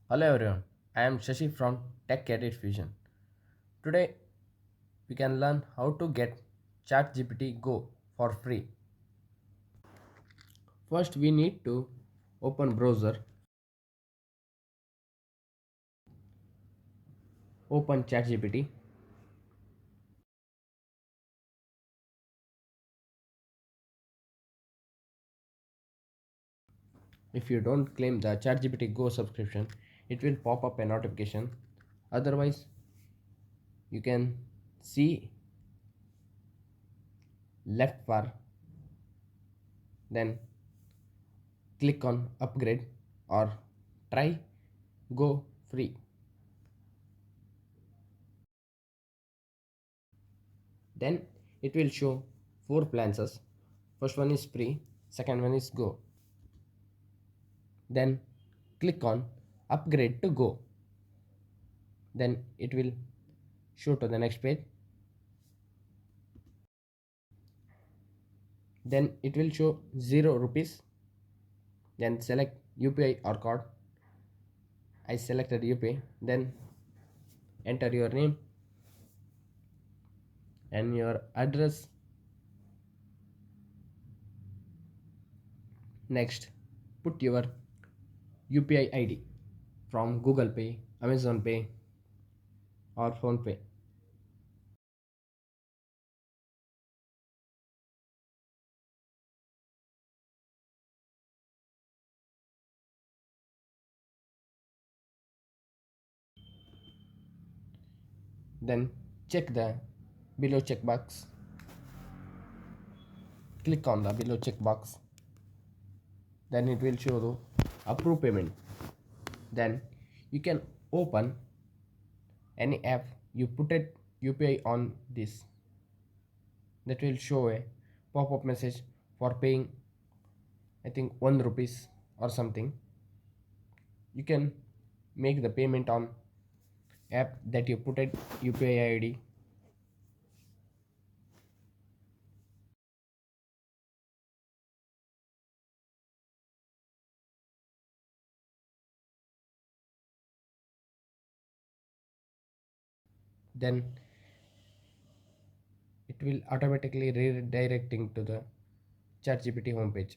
Hello everyone, I am Shashi from TechEdit Fusion. Today we can learn how to get ChatGPT Go for free. First we need to open browser, open ChatGPT. If you don't claim the ChatGPT Go subscription, it will pop up a notification. Otherwise, you can see left bar, then click on upgrade or try Go free. Then it will show four plans. First one is free, second one is go. Then click on upgrade to go. Then it will show to the next page. Then it will show 0 rupees. Then select UPI or card. I selected UPI. Then enter your name and your address. Next, put your UPI ID from Google Pay, Amazon Pay, or Phone Pay. Then check the below checkbox. Click on the below checkbox. Then it will show the approve payment. Then you can open any app, you put it UPI on this, that will show a pop-up message for paying, I think, 1 rupees or something. You can make the payment on app that you put it UPI ID. Then it will automatically redirecting to the ChatGPT homepage.